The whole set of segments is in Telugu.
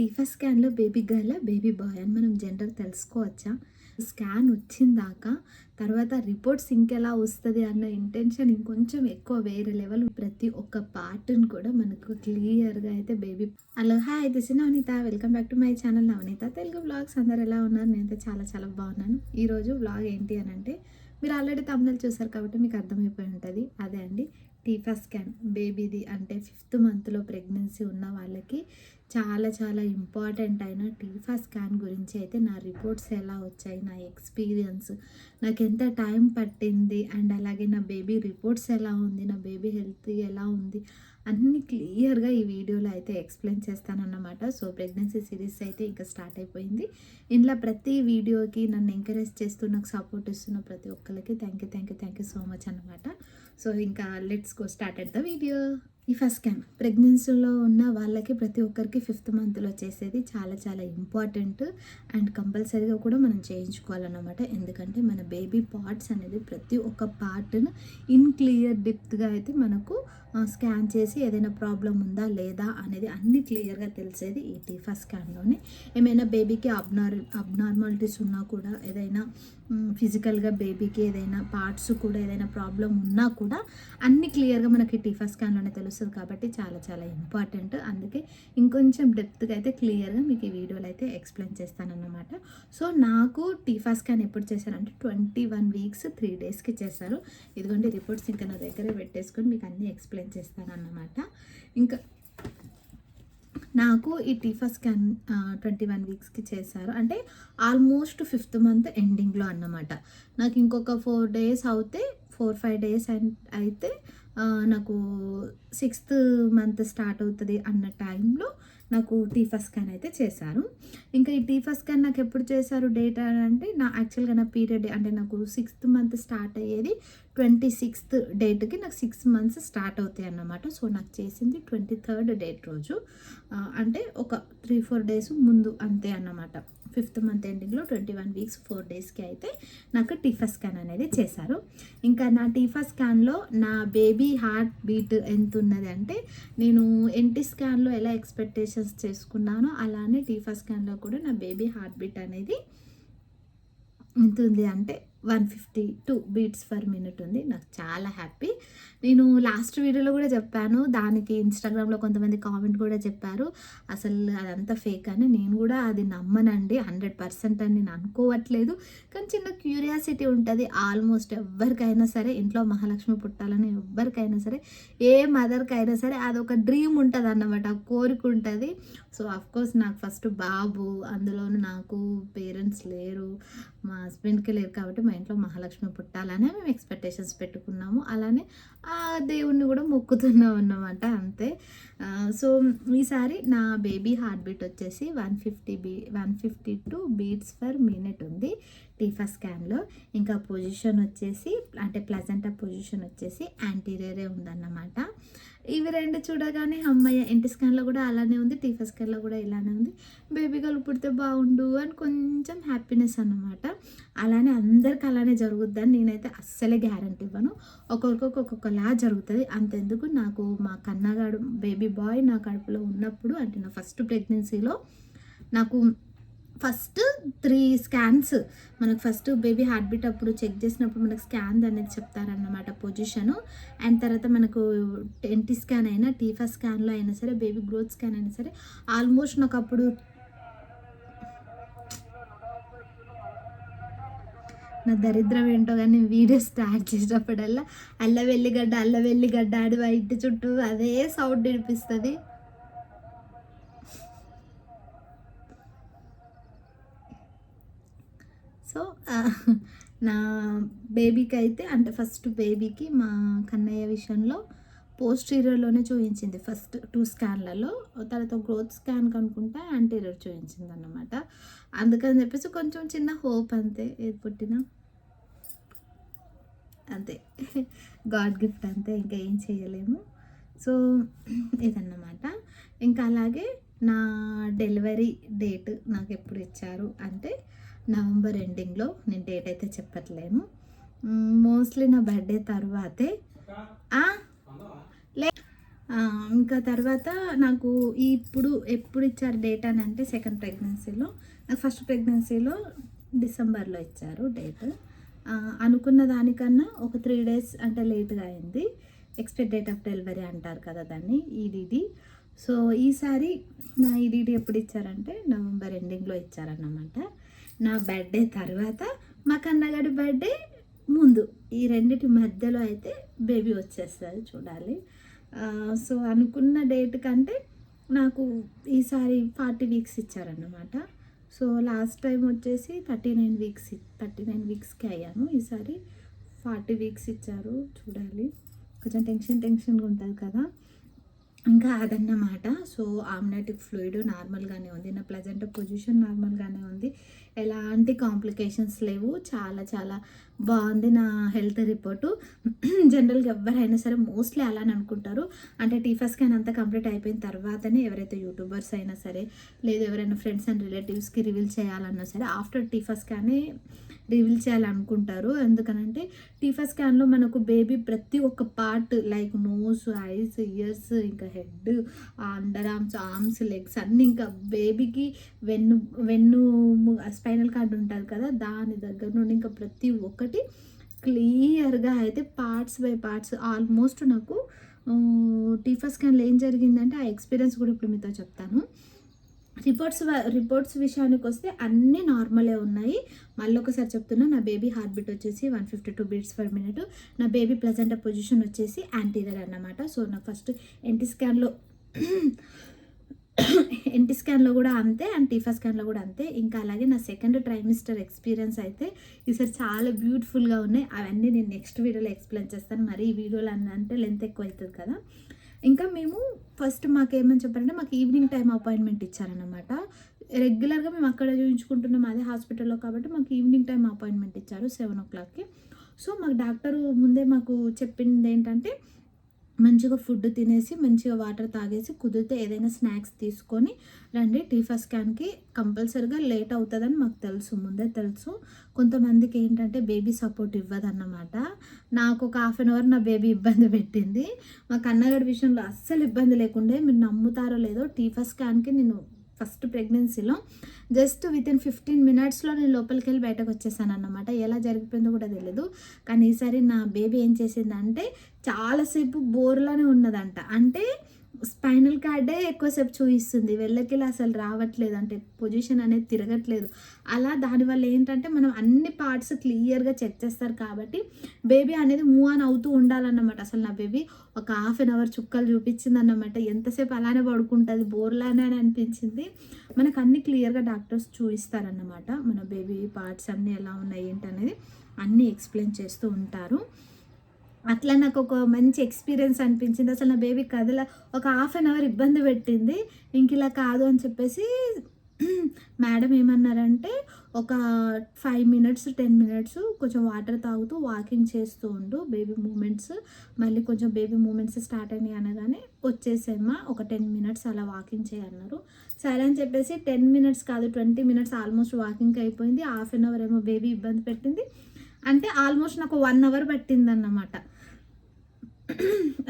టీఫా స్కాన్లో బేబీ గర్ల్ బేబీ బాయ్ అని మనం జెండర్ తెలుసుకోవచ్చా? స్కాన్ వచ్చిందాక తర్వాత రిపోర్ట్స్ ఇంకెలా వస్తుంది అన్న ఇంటెన్షన్ ఇంకొంచెం ఎక్కువ వేరే లెవెల్. ప్రతి ఒక్క పార్ట్ని కూడా మనకు క్లియర్గా అయితే baby. Hello hi, this is Navaneetha. Welcome back to my channel Navaneetha Telugu vlogs. అందరు ఎలా ఉన్నారు? నేనైతే చాలా చాలా బాగున్నాను. ఈరోజు వ్లాగ్ ఏంటి అని అంటే, మీరు ఆల్రెడీ తమిళ చూసారు కాబట్టి మీకు అర్థమైపోయి ఉంటుంది. అదే అండి, టీఫా స్కాన్ బేబీది. అంటే 5th మంత్లో ప్రెగ్నెన్సీ ఉన్న వాళ్ళకి చాలా చాలా ఇంపార్టెంట్ అయిన టీఫా స్కాన్ గురించి అయితే నా రిపోర్ట్స్ ఎలా వచ్చాయి, నా ఎక్స్పీరియన్స్, నాకు ఎంత టైం పట్టింది, అండ్ అలాగే నా బేబీ రిపోర్ట్స్ ఎలా ఉంది, నా బేబీ హెల్త్ ఎలా ఉంది అన్నీ క్లియర్గా ఈ వీడియోలో అయితే ఎక్స్ప్లెయిన్ చేస్తానన్నమాట. సో ప్రెగ్నెన్సీ సిరీస్ అయితే ఇంకా స్టార్ట్ అయిపోయింది. ఇంట్లో ప్రతి వీడియోకి నన్ను ఎంకరేజ్ చేస్తూ నాకు సపోర్ట్ ఇస్తున్న ప్రతి ఒక్కరికి థ్యాంక్ యూ సో మచ్ అన్నమాట. సో ఇంకా let's go start at the video. ఈ ఫస్ట్ స్కాన్ ప్రెగ్నెన్సీలో ఉన్న వాళ్ళకి ప్రతి ఒక్కరికి 5th మంత్లో చేసేది చాలా చాలా ఇంపార్టెంట్ అండ్ కంపల్సరీగా కూడా మనం చేయించుకోవాలన్నమాట. ఎందుకంటే మన బేబీ పార్ట్స్ అనేది ప్రతి ఒక్క పార్ట్ను ఇన్ క్లియర్ డెప్త్గా అయితే మనకు స్కాన్ చేసి ఏదైనా ప్రాబ్లం ఉందా లేదా అనేది అన్ని క్లియర్గా తెలిసేది ఈ టీఫా స్కాన్లోనే. ఏమైనా బేబీకి అబ్నార్మాలిటీస్ ఉన్నా కూడా, ఏదైనా ఫిజికల్గా బేబీకి ఏదైనా పార్ట్స్ కూడా ఏదైనా ప్రాబ్లం ఉన్నా కూడా అన్ని క్లియర్గా మనకి టీఫా స్కాన్లోనే తెలుస్తుంది. కాబట్టి చాలా చాలా ఇంపార్టెంట్. అందుకే ఇంకొంచెం డెప్త్గా అయితే క్లియర్గా మీకు ఈ వీడియోలో అయితే ఎక్స్ప్లెయిన్ చేస్తానన్నమాట. సో నాకు టీఫా స్కాన్ ఎప్పుడు చేశారంటే 21 వీక్స్ 3 డేస్కి చేశారు. ఇదిగోండి రిపోర్ట్స్ ఇంకా నా దగ్గర పెట్టేసుకొని మీకు అన్నీ ఎక్స్ప్లెయిన్ చేస్తానన్నమాట. ఇంకా నాకు ఈ టీఫా స్కాన్ 21 వీక్స్కి చేశారు. అంటే ఆల్మోస్ట్ 5th మంత్ ఎండింగ్లో అన్నమాట. నాకు ఇంకొక 4 డేస్ అవుతే 4-5 డేస్ అయితే నాకు 6th మంత్ స్టార్ట్ అవుతుంది అన్న టైంలో నాకు టీఫా స్కాన్ అయితే చేశారు. ఇంకా ఈ టీఫా స్కాన్ నాకు ఎప్పుడు చేశారు డేట్ అంటే, నా యాక్చువల్గా నా పీరియడ్ అంటే నాకు 6th మంత్ స్టార్ట్ అయ్యేది 26th డేట్కి నాకు 6 months స్టార్ట్ అవుతాయి అన్నమాట. సో నాకు చేసింది 23rd డేట్ రోజు, అంటే ఒక 3-4 డేస్ ముందు అంతే అన్నమాట. 5th మంత్ ఎండింగ్లో 21 వీక్స్ 4 డేస్కి అయితే నాకు టీఫా స్కాన్ అనేది చేశారు. ఇంకా నా టీఫా స్కాన్లో నా బేబీ హార్ట్ బీట్ ఎంత ఉన్నది అంటే, నేను ఎన్టీ స్కాన్లో ఎలా ఎక్స్పెక్టేషన్స్ చేసుకున్నానో అలానే టీఫా స్కాన్లో కూడా నా బేబీ హార్ట్ బీట్ అనేది ఎంత ఉంది అంటే 152 బీట్స్ పర్ మినిట్ ఉంది. నాకు చాలా హ్యాపీ. నేను లాస్ట్ వీడియోలో కూడా చెప్పాను, దానికి ఇన్స్టాగ్రామ్లో కొంతమంది కామెంట్ కూడా చెప్పారు అసలు అదంతా ఫేక్ అని. నేను కూడా అది నమ్మనండి, 100% అని నేను అనుకోవట్లేదు. కానీ చిన్న క్యూరియాసిటీ ఉంటుంది ఆల్మోస్ట్ ఎవరికైనా సరే. ఇంట్లో మహాలక్ష్మి పుట్టాలని ఎవరికైనా సరే, ఏ మదర్కైనా సరే అదొక డ్రీమ్ ఉంటుంది అన్నమాట, కోరిక ఉంటుంది. సో అఫ్కోర్స్ నాకు ఫస్ట్ బాబు, అందులోనూ నాకు పేరెంట్స్ లేరు, మా హస్బెండ్కి లేరు కాబట్టి మా ఇంట్లో మహాలక్ష్మి పుట్టాలనే మేము ఎక్స్పెక్టేషన్స్ పెట్టుకున్నాము. అలానే ఆ దేవుణ్ణి కూడా మొక్కుతున్నాం అన్నమాట, అంతే. సో ఈసారి నా బేబీ హార్ట్ బీట్ వచ్చేసి 152 బీట్స్ పర్ మినిట్ ఉంది టీఫా స్కాన్లో. ఇంకా పొజిషన్ వచ్చేసి అంటే ప్లజెంటా పొజిషన్ వచ్చేసి యాంటీరియరే ఉందన్నమాట. ఇవి రెండు చూడగానే అమ్మాయి ఎన్టీ స్కాన్లో కూడా అలానే ఉంది, టీఫా స్కాన్లో కూడా ఇలానే ఉంది. బేబీ గర్ల్ పుడితే బాగుండు అని కొంచెం హ్యాపీనెస్ అన్నమాట. అలానే అందరికి అలానే జరుగుద్దని నేనైతే అస్సలే గ్యారంటీ ఇవ్వను. ఒక్కొక్కరికి ఒక్కొక్కలా జరుగుతుంది. అంతెందుకు, నాకు మా కన్నగాడు బేబీ బాయ్ నా కడుపులో ఉన్నప్పుడు, అంటే నా ఫస్ట్ ప్రెగ్నెన్సీలో నాకు ఫస్ట్ 3 స్కాన్స్, మనకు ఫస్ట్ బేబీ హార్ట్ బీట్ అప్పుడు చెక్ చేసినప్పుడు మనకు స్కాన్ అనేది చెప్తారన్నమాట పొజిషను. అండ్ తర్వాత మనకు ఎన్టీ స్కాన్ అయినా టీఫా స్కాన్లో అయినా సరే, బేబీ గ్రోత్ స్కాన్ అయినా సరే, ఆల్మోస్ట్ నాకు అప్పుడు నా దరిద్రం ఏంటో కానీ వీడియో స్టార్ట్ చేసినప్పుడల్లా అల్ల వెల్లిగడ్డ ఆడి వైట్ చుట్టూ అదే సౌండ్ వినిపిస్తుంది. సో నా బేబీకి అయితే, అంటే ఫస్ట్ బేబీకి మా కన్నయ్య విషయంలో పోస్టీరియర్లోనే చూపించింది ఫస్ట్ 2 స్కాన్లలో. తర్వాత గ్రోత్ స్కాన్ కనుక్కుంటే యాంటీరియర్ చూపించింది అన్నమాట. అందుకని చెప్పేసి కొంచెం చిన్న హోప్, అంతే. ఏది పుట్టినా అంతే, గాడ్ గిఫ్ట్ అంతే, ఇంకా ఏం చేయలేము. సో ఇదన్నమాట. ఇంకా అలాగే నా డెలివరీ డేట్ నాకు ఎప్పుడు ఇచ్చారు అంటే నవంబర్ ఎండింగ్లో. నేను డేట్ అయితే చెప్పట్లేను, మోస్ట్లీ నా బర్త్డే తర్వాతే. ఇంకా తర్వాత నాకు ఇప్పుడు ఎప్పుడు ఇచ్చారు డేట్ అని అంటే సెకండ్ ప్రెగ్నెన్సీలో, నాకు ఫస్ట్ ప్రెగ్నెన్సీలో డిసెంబర్లో ఇచ్చారు డేట్. అనుకున్న దానికన్నా ఒక 3 డేస్ అంటే లేట్గా అయింది. ఎక్స్‌పెక్ట్ డేట్ ఆఫ్ డెలివరీ అంటారు కదా దాన్ని, ఈడీడీ. సో ఈసారి నా ఈడీడీ ఎప్పుడు ఇచ్చారంటే నవంబర్ ఎండింగ్లో ఇచ్చారన్నమాట. నా బర్త్డే తర్వాత మా కన్నగాడి బర్త్డే ముందు, ఈ రెండిటి మధ్యలో అయితే బేబీ వచ్చేస్తుంది, చూడాలి. సో అనుకున్న డేట్ కంటే నాకు ఈసారి 40 వీక్స్ ఇచ్చారన్నమాట. సో లాస్ట్ టైం వచ్చేసి 39 వీక్స్కి అయ్యాను, ఈసారి 40 వీక్స్ ఇచ్చారు, చూడాలి. కొంచెం టెన్షన్గా ఉంటుంది కదా, ఇంకా అదన్నమాట. సో ఆమ్నెటిక్ ఫ్లూయిడ్ నార్మల్గానే ఉంది, నా ప్లజెంట్ పొజిషన్ నార్మల్గానే ఉంది, ఎలాంటి కాంప్లికేషన్స్ లేవు, చాలా చాలా బాగుంది నా హెల్త్ రిపోర్టు. జనరల్గా ఎవరైనా సరే మోస్ట్లీ అలానే అనుకుంటారు, అంటే టీఫా స్కాన్ అంతా కంప్లీట్ అయిపోయిన తర్వాతనే ఎవరైతే యూట్యూబర్స్ అయినా సరే, లేదు ఎవరైనా ఫ్రెండ్స్ అండ్ రిలేటివ్స్కి రివీల్ చేయాలన్నా సరే ఆఫ్టర్ టీఫా స్కానే రివీల్ చేయాలనుకుంటారు. ఎందుకనంటే టీఫా స్కాన్లో మనకు బేబీ ప్రతి ఒక్క part like nose, eyes, ears, ఇంకా హెడ్, అండర్ ఆర్మ్స్, లెగ్స్ అన్నీ, ఇంకా బేబీకి వెన్ను స్పైనల్ కార్డ్ ఉంటుంది కదా, దాని దగ్గర నుండి ఇంకా ప్రతి ఒక్కటి క్లియర్గా అయితే పార్ట్స్ బై పార్ట్స్ ఆల్మోస్ట్ నాకు టీఫా స్కాన్లో ఏం జరిగిందంటే ఆ ఎక్స్పీరియన్స్ కూడా ఇప్పుడు మీతో చెప్తాను. రిపోర్ట్స్ విషయానికి వస్తే అన్నీ నార్మలే ఉన్నాయి. మళ్ళీ ఒకసారి చెప్తున్నా, నా బేబీ హార్ట్ బీట్ వచ్చేసి 152 బీట్స్ పర్ మినిట్, నా బేబీ ప్లజెంటా పొజిషన్ వచ్చేసి యాంటీరియర్ అన్నమాట. సో నాకు ఫస్ట్ ఎన్టీ స్కాన్లో కూడా అంతే, అండ్ టీఫా స్కాన్లో కూడా అంతే. ఇంకా అలాగే నా సెకండ్ ట్రైమిస్టర్ ఎక్స్పీరియన్స్ అయితే ఈసారి చాలా బ్యూటిఫుల్గా ఉన్నాయి. అవన్నీ నేను నెక్స్ట్ వీడియోలో ఎక్స్ప్లెయిన్ చేస్తాను, మరి ఈ వీడియోలో అంటే లెంత్ ఎక్కువ అవుతుంది కదా. ఇంకా మేము ఫస్ట్ మాకేమని చెప్పారంటే మాకు ఈవినింగ్ టైం అపాయింట్మెంట్ ఇచ్చారనమాట. రెగ్యులర్గా మేము అక్కడ చూపించుకుంటున్నాం అదే హాస్పిటల్లో, కాబట్టి మాకు ఈవినింగ్ టైం అపాయింట్మెంట్ ఇచ్చారు 7 o'clockకి. సో మాకు డాక్టరు ముందే మాకు చెప్పింది ఏంటంటే మంచిగా ఫుడ్ తినేసి మంచిగా వాటర్ తాగేసి కుదిరితే ఏదైనా స్నాక్స్ తీసుకొని రండి, టీఫా స్కాన్కి కంపల్సరీగా లేట్ అవుతుందని మాకు ముందే తెలుసు. కొంతమందికి ఏంటంటే బేబీ సపోర్ట్ ఇవ్వదన్నమాట. నాకు ఒక 1/2 hour నా బేబీ ఇబ్బంది పెట్టింది. మా కన్నగడి విషయంలో అస్సలు ఇబ్బంది లేకుండే, మీరు నమ్ముతారో లేదో, టీఫా స్కాన్కి నేను ఫస్ట్ ప్రెగ్నెన్సీలో జస్ట్ వితిన్ 15 minutesలో నేను లోపలికి వెళ్ళి బయటకు వచ్చేసాను అన్నమాట. ఎలా జరిగిపోయిందో కూడా తెలియదు. కానీ ఈసారి నా బేబీ ఏం చేసిందంటే చాలాసేపు బోర్లోనే ఉన్నదంట, అంటే స్పైనల్ కార్డే ఎక్కువసేపు చూపిస్తుంది, వెళ్ళకిలా అసలు రావట్లేదు, అంటే పొజిషన్ అనేది తిరగట్లేదు. అలా దానివల్ల ఏంటంటే మనం అన్ని పార్ట్స్ క్లియర్గా చెక్ చేస్తారు కాబట్టి బేబీ అనేది మూవ్ ఆన్ అవుతూ ఉండాలన్నమాట. అసలు నా బేబీ ఒక 1/2 hour చుక్కలు చూపించింది అన్నమాట, ఎంతసేపు అలానే పడుకుంటుంది, బోర్లానే అని అనిపించింది. మనకు అన్ని క్లియర్గా డాక్టర్స్ చూపిస్తారన్నమాట, మన బేబీ పార్ట్స్ అన్నీ ఎలా ఉన్నాయి ఏంటి అనేది అన్నీ ఎక్స్ప్లెయిన్ చేస్తూ ఉంటారు. అట్లా నాకు ఒక మంచి ఎక్స్పీరియన్స్ అనిపించింది. అసలు నా బేబీ ఒక 1/2 hour ఇబ్బంది పెట్టింది. ఇంక ఇలా కాదు అని చెప్పేసి మేడం ఏమన్నారంటే ఒక 5 minutes 10 minutes కొంచెం వాటర్ తాగుతూ వాకింగ్ చేస్తూ ఉండు, బేబీ మూమెంట్స్ మళ్ళీ కొంచెం బేబీ మూమెంట్స్ స్టార్ట్ అయినాయి అనగానే వచ్చేసేమ్మా, ఒక 10 minutes అలా వాకింగ్ చేయన్నారు. సరే అని చెప్పేసి 10 minutes కాదు 20 minutes ఆల్మోస్ట్ వాకింగ్ అయిపోయింది. 1/2 hour ఏమో బేబీ ఇబ్బంది పెట్టింది, అంటే ఆల్మోస్ట్ నాకు 1 hour పట్టిందన్నమాట.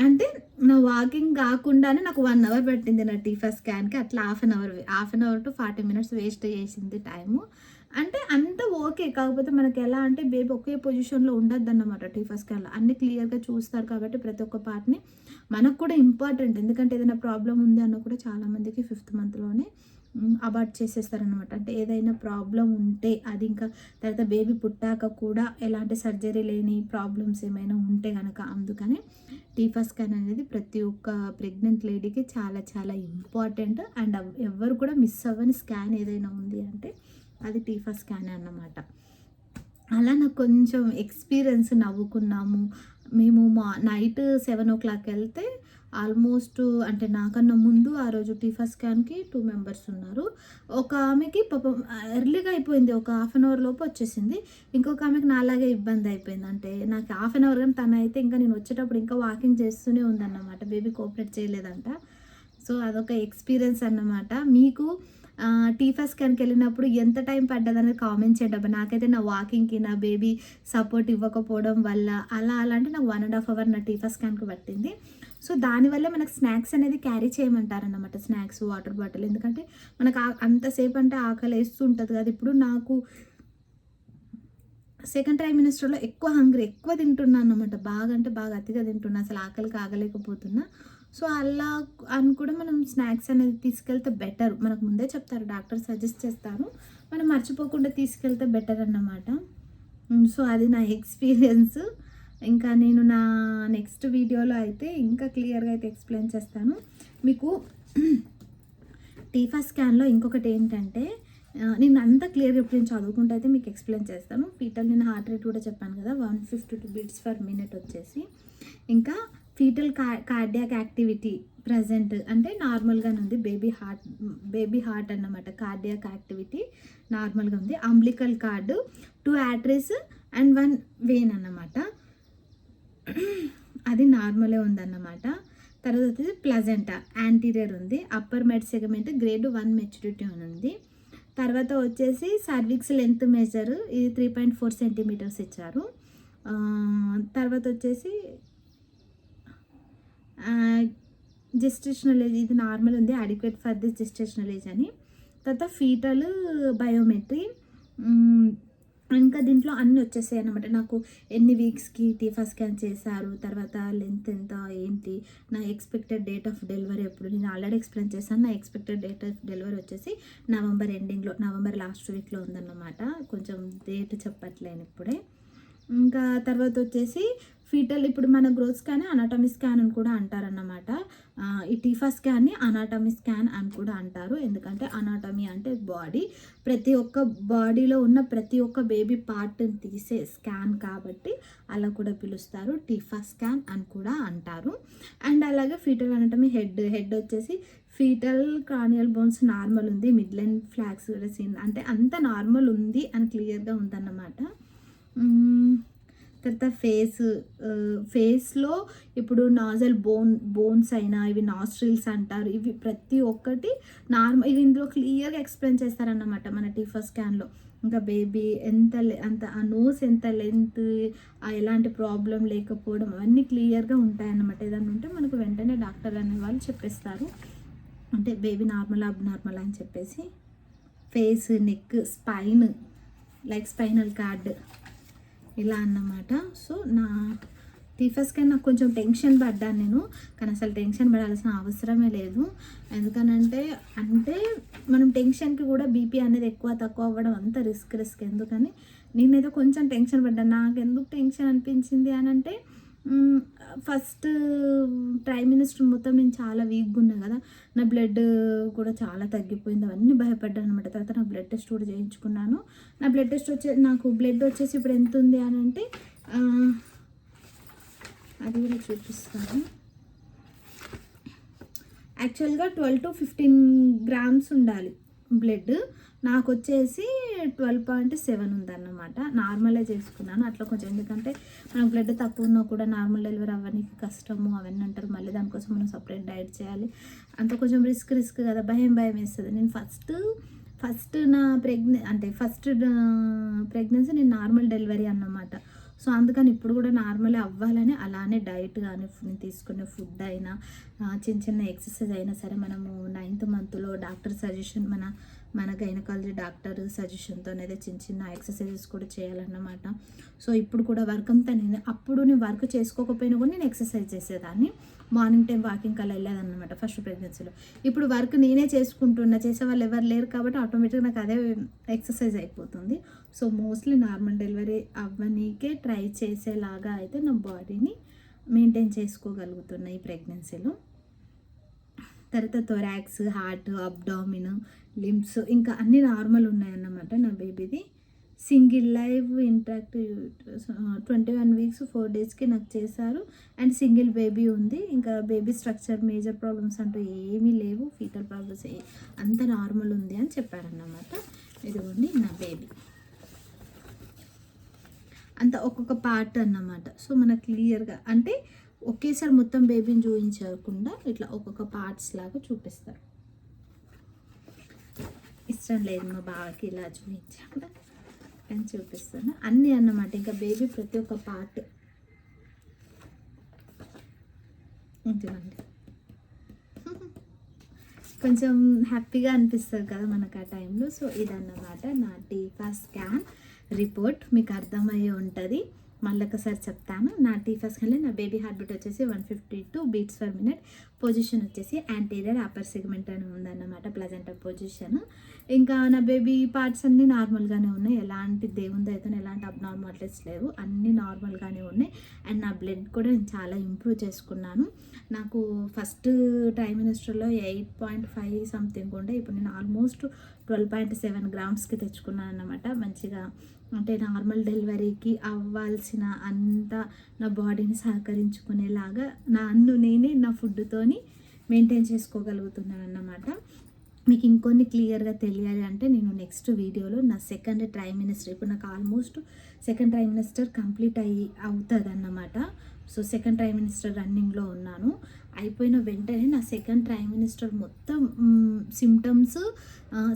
అంటే నా వాకింగ్ కాకుండానే నాకు 1 hour పట్టింది నా టీఫా స్కాన్కి. అట్లా 1/2 hour to 40 minutes వేస్ట్ చేసింది టైము. అంటే అంత ఓకే, కాకపోతే మనకి ఎలా అంటే బేబీ ఒకే పొజిషన్లో ఉండద్దు అన్నమాట. టీఫా స్కాన్లో అన్ని క్లియర్గా చూస్తారు కాబట్టి ప్రతి ఒక్క పార్ట్ని మనకు కూడా ఇంపార్టెంట్, ఎందుకంటే ఏదైనా ప్రాబ్లం ఉంది అన్న కూడా చాలామందికి 5th monthలోనే అబార్ట్ చేసేస్తారనమాట. అంటే ఏదైనా ప్రాబ్లం ఉంటే అది ఇంకా తర్వాత బేబీ పుట్టాక కూడా ఎలాంటి సర్జరీ లేని ప్రాబ్లమ్స్ ఏమైనా ఉంటే కనుక, అందుకని టీఫా స్కాన్ అనేది ప్రతి ఒక్క ప్రెగ్నెంట్ లేడీకి చాలా చాలా ఇంపార్టెంట్. అండ్ ఎవరు కూడా మిస్ అవ్వని స్కాన్ ఏదైనా ఉంది అంటే అది టీఫా స్కాన్ అన్నమాట. అలా నాకు కొంచెం ఎక్స్పీరియన్స్, నవ్వుకున్నాము మేము. నైట్ 7 o'clock వెళ్తే ఆల్మోస్ట్ అంటే నాకన్నా ముందు ఆ రోజు టీఫా స్కాన్కి 2 members ఉన్నారు. ఒక ఆమెకి పాపం ఎర్లీగా అయిపోయింది, ఒక 1/2 hour లోపు వచ్చేసింది. ఇంకొక ఆమెకి నాలాగే ఇబ్బంది అయిపోయింది, అంటే నాకు 1/2 hour కానీ తను అయితే ఇంకా నేను వచ్చేటప్పుడు ఇంకా వాకింగ్ చేస్తూనే ఉందన్నమాట, బేబీ కోఆపరేట్ చేయలేదంట. సో అదొక ఎక్స్పీరియన్స్ అన్నమాట. మీకు టీఫా స్కాన్కి వెళ్ళినప్పుడు ఎంత టైం పడ్డదనేది కామెంట్ చేయండి. నాకైతే నా వాకింగ్కి నా బేబీ సపోర్ట్ ఇవ్వకపోవడం వల్ల అలా అంటే నాకు 1.5 hour నా టీఫా స్కాన్కి పట్టింది. సో దానివల్ల మనకు స్నాక్స్ అనేది క్యారీ చేయమంటారన్నమాట, స్నాక్స్, వాటర్ బాటిల్. ఎందుకంటే మనకు అంతసేపు అంటే ఆకలి వేస్తుంటుంది కదా. ఇప్పుడు నాకు సెకండ్ ట్రైమినిస్టర్లో ఎక్కువ హంగ్రీ, ఎక్కువ తింటున్నాను అన్నమాట. బాగా అంటే బాగా అతిగా తింటున్నా, అసలు ఆకలికి ఆగలేకపోతున్నా. సో అలా అని కూడా మనం స్నాక్స్ అనేది తీసుకెళ్తే బెటర్. మనకు ముందే చెప్తారు, డాక్టర్ సజెస్ట్ చేస్తారు, మనం మర్చిపోకుండా తీసుకెళ్తే బెటర్ అన్నమాట. సో అది నా ఎక్స్పీరియన్స్. ఇంకా నేను నా నెక్స్ట్ వీడియోలో అయితే ఇంకా క్లియర్గా అయితే ఎక్స్ప్లెయిన్ చేస్తాను మీకు. టీఫా స్కాన్లో ఇంకొకటి ఏంటంటే, నేను అంతా క్లియర్గా ఇప్పుడు నేను చదువుకుంటే అయితే మీకు ఎక్స్ప్లెయిన్ చేస్తాను. ఫీటల్ నేను హార్ట్ రేట్ కూడా చెప్పాను కదా, 152 బీట్స్ పర్ మినిట్ వచ్చేసి. ఇంకా ఫీటల్ కార్డియాక్ యాక్టివిటీ ప్రజెంట్ అంటే నార్మల్గానే ఉంది. బేబీ హార్ట్ అన్నమాట. కార్డియాక్ యాక్టివిటీ నార్మల్గా ఉంది. Umbilical cord 2 arteries and 1 vein అన్నమాట, అది నార్మలే ఉందన్నమాట. తర్వాత వచ్చేసి ప్లజెంటా యాంటీరియర్ ఉంది. Upper mid segment grade 1 maturity ఉంది. తర్వాత వచ్చేసి సర్విక్స్ లెంత్ మెజర్ ఇది 3.4 సెంటీమీటర్స్ ఇచ్చారు. తర్వాత వచ్చేసి జెస్టేషనల్ ఏజ్ ఇది నార్మల్ ఉంది, adequate for this gestational age అని. తర్వాత ఫీటల్ బయోమెట్రీ, ఇంకా దీంట్లో అన్నీ వచ్చేసాయి అన్నమాట. నాకు ఎన్ని వీక్స్కి టీఫా స్కాన్ చేశారు, తర్వాత లెంత్ ఎంత ఏంటి, నా ఎక్స్పెక్టెడ్ డేట్ ఆఫ్ డెలివరీ ఎప్పుడు, నేను ఆల్రెడీ ఎక్స్ప్లెయిన్ చేశాను. నా ఎక్స్పెక్టెడ్ డేట్ ఆఫ్ డెలివరీ వచ్చేసి నవంబర్ ఎండింగ్లో, నవంబర్ లాస్ట్ వీక్లో ఉందన్నమాట. కొంచెం డేట్ చెప్పట్లేను ఇప్పుడే. ఇంకా తర్వాత వచ్చేసి ఫీటల్, ఇప్పుడు మన గ్రోత్ స్కాన్ అనాటమీ స్కాన్ అని కూడా అంటారన్నమాట. ఈ టీఫా స్కాన్ని అనాటమీ స్కాన్ అని కూడా అంటారు. ఎందుకంటే అనాటమీ అంటే బాడీ, ప్రతి ఒక్క బాడీలో ఉన్న ప్రతి ఒక్క బేబీ పార్ట్ని తీసే స్కాన్ కాబట్టి అలా కూడా పిలుస్తారు. టీఫా స్కాన్ అని కూడా అంటారు. అండ్ అలాగే ఫీటల్ అనాటమీ హెడ్ వచ్చేసి ఫీటల్ క్రానియల్ బోన్స్ నార్మల్ ఉంది, మిడ్ లైన్ ఫ్లాక్స్ అంటే అంత నార్మల్ ఉంది అని క్లియర్గా ఉందన్నమాట. తర్వాత ఫేస్లో ఇప్పుడు నాజల్ బోన్స్ అయినా, ఇవి నాస్ట్రిల్స్ అంటారు, ఇవి ప్రతి ఒక్కటి నార్మల్, ఇవి ఇందులో క్లియర్గా ఎక్స్ప్లెయిన్ చేస్తారన్నమాట మన టీఫా స్కాన్లో. ఇంకా బేబీ అంత ఆ నోస్ ఎంత లెంత్, ఎలాంటి ప్రాబ్లం లేకపోవడం, అవన్నీ క్లియర్గా ఉంటాయన్నమాట. ఏదన్నా ఉంటే మనకు వెంటనే డాక్టర్ అనే వాళ్ళు చెప్పేస్తారు, అంటే బేబీ నార్మల్ అబ్నార్మల్ అని చెప్పేసి. Face, neck, spine, like spinal cord ఇలా అన్నమాట. సో నా టీఫా స్కాన్ నాకు కొంచెం టెన్షన్ పడ్డాను నేను, కానీ అసలు టెన్షన్ పడాల్సిన అవసరమే లేదు. ఎందుకనంటే మనం టెన్షన్కి కూడా బీపీ అనేది ఎక్కువ తక్కువ అవ్వడం అంత రిస్క్. ఎందుకని నేనేదో కొంచెం టెన్షన్ పడ్డాను. నాకు ఎందుకు టెన్షన్ అనిపించింది అని అంటే, ఫస్ట్ ట్రైమినిస్టర్ మొత్తం నేను చాలా వీక్గా ఉన్నా కదా, నా బ్లడ్ కూడా చాలా తగ్గిపోయింది, అవన్నీ భయపడ్డాను అనమాట. తర్వాత నాకు బ్లడ్ టెస్ట్ కూడా చేయించుకున్నాను. నా బ్లడ్ టెస్ట్ నాకు బ్లడ్ వచ్చేసి ఇప్పుడు ఎంత ఉంది అని అంటే, అది కూడా చూపిస్తాను. యాక్చువల్గా 12 to 15 grams ఉండాలి బ్లడ్, నాకు వచ్చేసి 12.7 ఉందన్నమాట. నార్మలే చేసుకున్నాను అట్లా కొంచెం, ఎందుకంటే మనకు బ్లడ్ తక్కువ ఉన్నా కూడా నార్మల్ డెలివరీ అవ్వడానికి కష్టము అవన్నీ అంటారు. మళ్ళీ దానికోసం మనం సపరేట్ డైట్ చేయాలి, అంత కొంచెం రిస్క్ కదా, భయం వేస్తుంది. నేను ఫస్ట్ నా ప్రెగ్నెన్సీ నేను నార్మల్ డెలివరీ అన్నమాట. సో అందుకని ఇప్పుడు కూడా నార్మలే అవ్వాలని అలానే డైట్ కానీ నేను తీసుకునే ఫుడ్ అయినా చిన్న ఎక్సర్సైజ్ అయినా సరే, మనము 9th monthలో డాక్టర్ సజెషన్, మన గైనకాలజీ డాక్టర్ సజెషన్తో అనేది చిన్న ఎక్సర్సైజెస్ కూడా చేయాలన్నమాట. సో ఇప్పుడు కూడా వర్క్ అంతా అప్పుడు నేను వర్క్ చేసుకోకపోయినా కూడా నేను ఎక్సర్సైజ్ చేసేదాన్ని, మార్నింగ్ టైం వాకింగ్ అలా వెళ్ళేదన్నమాట ఫస్ట్ ప్రెగ్నెన్సీలో. ఇప్పుడు వర్క్ నేనే చేసుకుంటున్నా, చేసే వాళ్ళు ఎవరు లేరు కాబట్టి ఆటోమేటిక్గా నాకు అదే ఎక్సర్సైజ్ అయిపోతుంది. సో మోస్ట్లీ నార్మల్ డెలివరీ అవ్వనీకే ట్రై చేసేలాగా అయితే నా బాడీని మెయింటైన్ చేసుకోగలుగుతున్నా ఈ ప్రెగ్నెన్సీలో. తర్వాత థొరాక్స్, హార్ట్, అబ్డామిన్, లిమ్స్ ఇంకా అన్నీ నార్మల్ ఉన్నాయన్నమాట నా బేబీది. సింగిల్ లైవ్ ఇంట్రాక్ట్ 21 weeks 4 daysకి నాకు చేశారు. అండ్ సింగిల్ బేబీ ఉంది. ఇంకా బేబీ స్ట్రక్చర్ మేజర్ ప్రాబ్లమ్స్ అంటూ ఏమీ లేవు, ఫీటల్ ప్రాబ్లమ్స్ అంత నార్మల్ ఉంది అని చెప్పారన్నమాట. ఇదిగోండి నా బేబీ అంత ఒక్కొక్క పార్ట్ అన్నమాట. సో మనకు క్లియర్గా అంటే ఒకేసారి మొత్తం బేబీని చూపించకుండా ఇట్లా ఒక్కొక్క పార్ట్స్ లాగా చూపిస్తారు. ఇష్టం లేదు మా బావకి ఇలా చూపించాక అని చూపిస్తాను అన్నీ అన్నమాట. ఇంకా బేబీ ప్రతి ఒక్క పార్ట్ ఇదిగోండి. కొంచెం హ్యాపీగా అనిపిస్తుంది కదా మనకు ఆ టైంలో. సో ఇదన్నమాట నా టీఫా స్కాన్ రిపోర్ట్. మీకు అర్థమయ్యే ఉంటుంది. మళ్ళీ ఒకసారి చెప్తాను. నా టీఫా స్కాన్లో నా బేబీ హార్ట్ బీట్ వచ్చేసి 152 బీట్స్ పర్ మినిట్. పొజిషన్ వచ్చేసి యాంటీరియర్ అప్పర్ సెగ్మెంట్ అని ఉందన్నమాట, ప్లజెంటర్ పొజిషన్. ఇంకా నా బేబీ పార్ట్స్ అన్నీ నార్మల్గానే ఉన్నాయి. ఎలాంటి దేవుని దయతో ఎలాంటి అబ్నార్మాలిటీస్ లేవు, అన్నీ నార్మల్గానే ఉన్నాయి. అండ్ నా బ్లడ్ కూడా నేను చాలా ఇంప్రూవ్ చేసుకున్నాను. నాకు ఫస్ట్ ట్రైమినిస్టర్లో 8.5 సంథింగ్ ఉండే, ఇప్పుడు నేను ఆల్మోస్ట్ 12.7 గ్రామ్స్కి తెచ్చుకున్నాను అన్నమాట. మంచిగా అంటే నార్మల్ డెలివరీకి అవ్వాల్సిన అంత నా బాడీని సహకరించుకునేలాగా నేనే నా ఫుడ్తోని మెయింటైన్ చేసుకోగలుగుతున్నాను అన్నమాట. మీకు ఇంకొన్ని క్లియర్గా తెలియాలి అంటే నేను నెక్స్ట్ వీడియోలో నా సెకండ్ ట్రైమినిస్టర్, ఇప్పుడు నాకు ఆల్మోస్ట్ సెకండ్ ట్రైమినిస్టర్ కంప్లీట్ అవుతుంది అన్నమాట. సో సెకండ్ ట్రైమినిస్టర్ రన్నింగ్లో ఉన్నాను. అయిపోయిన వెంటనే నా సెకండ్ ట్రైమినిస్టర్ మొత్తం సిమ్టమ్స్,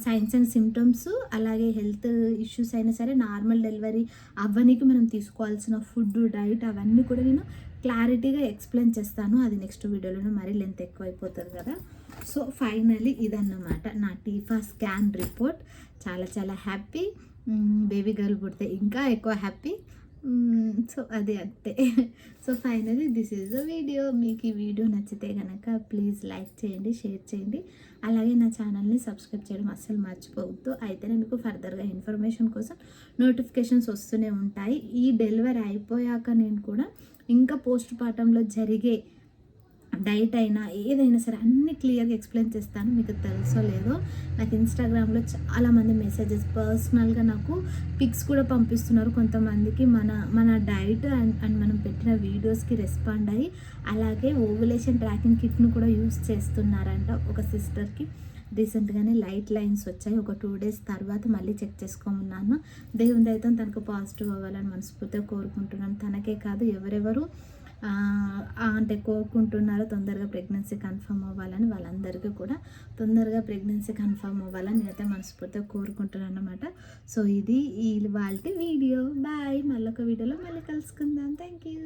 సైన్స్ అండ్ సిమ్టమ్స్, అలాగే హెల్త్ ఇష్యూస్ అయినా సరే, నార్మల్ డెలివరీ అవ్వనికి మనం తీసుకోవాల్సిన ఫుడ్, డైట్, అవన్నీ కూడా నేను క్లారిటీగా ఎక్స్ప్లెయిన్ చేస్తాను. అది నెక్స్ట్ వీడియోలో మరీ లెంత్ ఎక్కువ అయిపోతుంది కదా. సో ఫైనలీ ఇదన్నమాట నా టీఫా స్కాన్ రిపోర్ట్. చాలా చాలా హ్యాపీ. బేబీ గర్ల్ పుడితే ఇంకా ఎక్కువ హ్యాపీ. సో అది అంతే. So finally this is the video. మీకు ఈ వీడియో నచ్చితే కనుక ప్లీజ్ లైక్ చేయండి, షేర్ చేయండి, అలాగే నా ఛానల్ని సబ్స్క్రైబ్ చేయడం అస్సలు మర్చిపోవద్దు. అయితేనే మీకు ఫర్దర్గా ఇన్ఫర్మేషన్ కోసం నోటిఫికేషన్స్ వస్తూనే ఉంటాయి. ఈ డెలివరీ అయిపోయాక నేను కూడా ఇంకా పోస్ట్ పార్టంలో జరిగే డైట్ అయినా ఏదైనా సరే అన్నీ క్లియర్గా ఎక్స్ప్లెయిన్ చేస్తాను. మీకు తెలుసో లేదో, నాకు ఇన్స్టాగ్రామ్లో చాలామంది మెసేజెస్ పర్సనల్గా నాకు పిక్స్ కూడా పంపిస్తున్నారు. కొంతమందికి మన డైట్ అండ్ మనం పెట్టిన వీడియోస్కి రెస్పాండ్ అయ్యి అలాగే ఓవులేషన్ ట్రాకింగ్ కిట్ను కూడా యూస్ చేస్తున్నారంట. ఒక సిస్టర్కి రీసెంట్గానే లైట్ లైన్స్ వచ్చాయి. ఒక 2 days తర్వాత మళ్ళీ చెక్ చేసుకోమన్నాను. దేవుని దయతో తనకు పాజిటివ్ అవ్వాలని మనస్ఫూర్తిగా కోరుకుంటున్నాను. తనకే కాదు, ఎవరెవరు అంటే కోరుకుంటున్నారో తొందరగా ప్రెగ్నెన్సీ కన్ఫర్మ్ అవ్వాలని, వాళ్ళందరికీ కూడా తొందరగా ప్రెగ్నెన్సీ కన్ఫర్మ్ అవ్వాలని నేనైతే మనస్ఫూర్తిగా కోరుకుంటున్నాను అన్నమాట. సో ఇది వాళ్ళ వీడియో. బాయ్. మళ్ళొక వీడియోలో మళ్ళీ కలుసుకుందాం. Thank you.